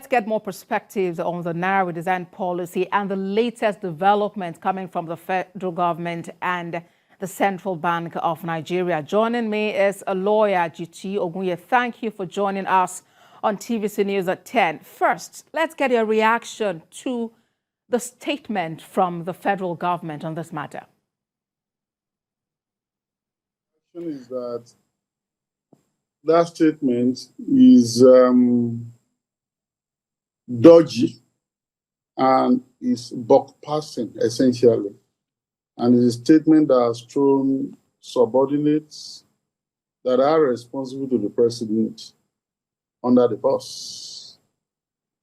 let's get more perspectives on the Naira redesign policy and the latest developments coming from the federal government and the Central Bank of Nigeria. Joining me is a lawyer, Jiti Ogunye. Thank you for joining us on TVC News at 10. First, let's get your reaction to the statement from the federal government on this matter. Is that statement is dodgy and is buck passing essentially, and is a statement that has thrown subordinates that are responsible to the president under the bus,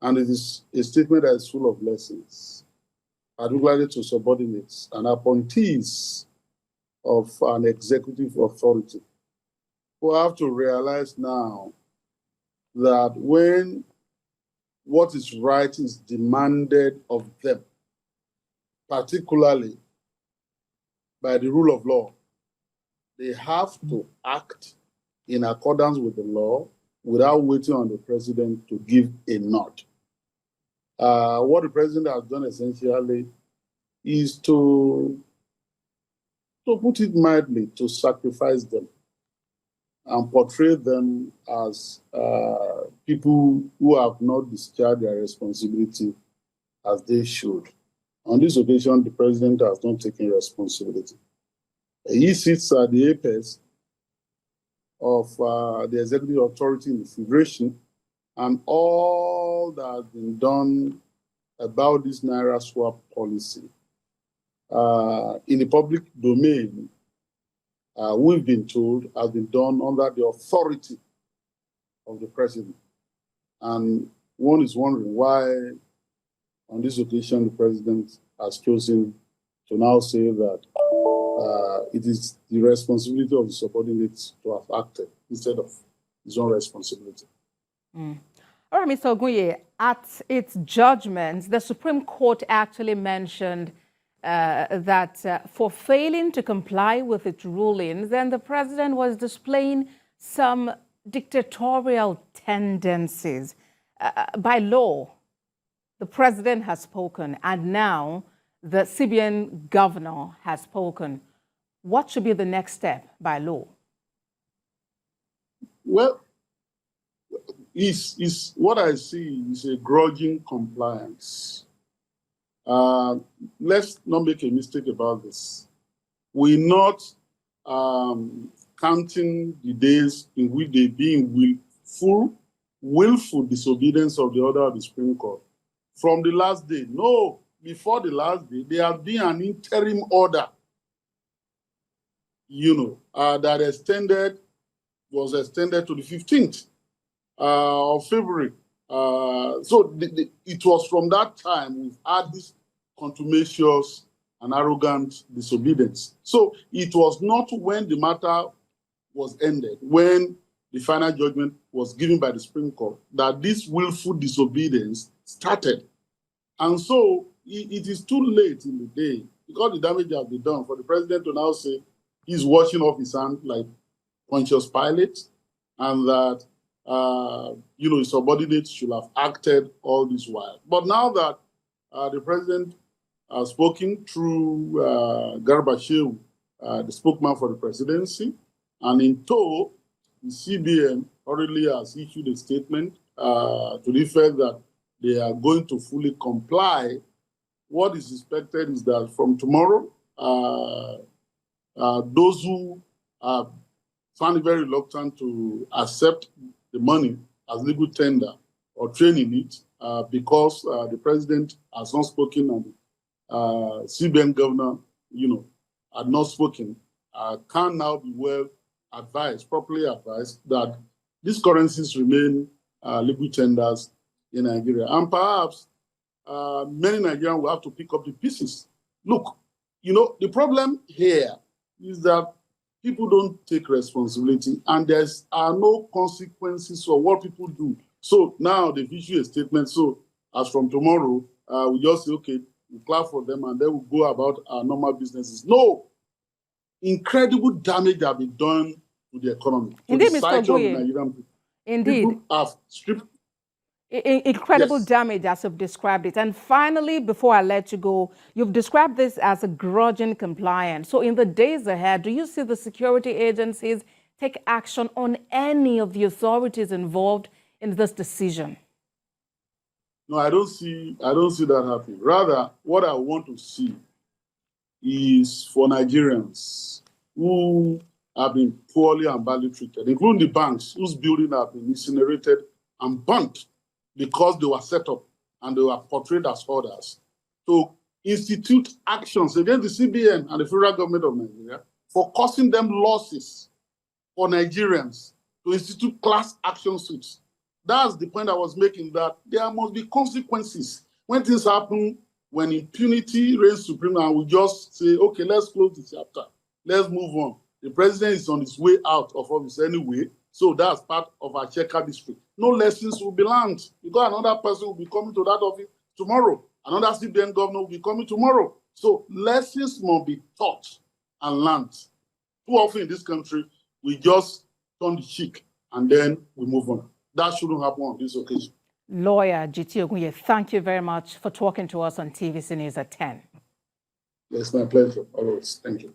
and it is a statement that is full of lessons, particularly to subordinates and appointees of an executive authority, who have to realize now that when what is right is demanded of them, particularly by the rule of law, they have to act in accordance with the law without waiting on the president to give a nod. What the president has done essentially is to put it mildly, to sacrifice them and portray them as people who have not discharged their responsibility as they should. On this occasion, the president has not taken responsibility. He sits at the apex of the executive authority in the federation, and all that has been done about this Naira swap policy in the public domain, we've been told, has been done under the authority of the president. And one is wondering why, on this occasion, the president has chosen to now say that it is the responsibility of the subordinates to have acted instead of his own responsibility. All right, Mr. Ogunye, at its judgment, the Supreme Court actually mentioned that for failing to comply with its rulings, then the president was displaying some dictatorial tendencies. By law, the president has spoken, and now the CBN governor has spoken. What should be the next step by law? Well, what I see is a grudging compliance. Let's not make a mistake about this. We're not counting the days in which they be in willful disobedience of the order of the Supreme Court. From the last day, no, before the last day, there has been an interim order, that was extended to the 15th of February. So it was from that time we've had this contumacious and arrogant disobedience. So it was not when the matter was ended, when the final judgment was given by the Supreme Court, that this willful disobedience started. And so it is too late in the day, because the damage has been done, for the president to now say he's washing off his hands like Pontius Pilate, and that his subordinates should have acted all this while. But now that the president has spoken through Garba Shehu, the spokesman for the presidency, and in tow, the CBN already has issued a statement to the effect that they are going to fully comply. What is expected is that from tomorrow, those who are found it very reluctant to accept the money as legal tender or training it because the president has not spoken and CBN governor, had not spoken, can now be well advised, properly advised, that these currencies remain legal tenders in Nigeria. And perhaps many Nigerians will have to pick up the pieces. Look, the problem here is that people don't take responsibility, and there are no consequences for what people do. So now they've issued a statement. So as from tomorrow, we just say, okay, we clap for them, and then we go about our normal businesses. No, incredible damage has been done to the economy. Indeed, Mr. Ogunye. Indeed. People have stripped. Incredible Yes. damage, as you've described it. And finally, before I let you go, you've described this as a grudging compliance. So in the days ahead, do you see the security agencies take action on any of the authorities involved in this decision? No, I don't see that happening. Rather, what I want to see is for Nigerians who have been poorly and badly treated, including the banks whose buildings have been incinerated and burnt because they were set up and they were portrayed as hoarders, to institute actions against the CBN and the federal government of Nigeria for causing them losses for Nigerians, to institute class action suits. That's the point I was making, that there must be consequences when things happen, when impunity reigns supreme, and we just say, okay, let's close the chapter, let's move on. The president is on his way out of office anyway, so that's part of our checkered history. No lessons will be learned, because another person will be coming to that office tomorrow. Another CBN governor will be coming tomorrow. So lessons must be taught and learned. Too often in this country, we just turn the cheek and then we move on. That shouldn't happen on this occasion. Lawyer Jiti Ogunye, thank you very much for talking to us on TVC News at 10. It's my pleasure. Always. Thank you.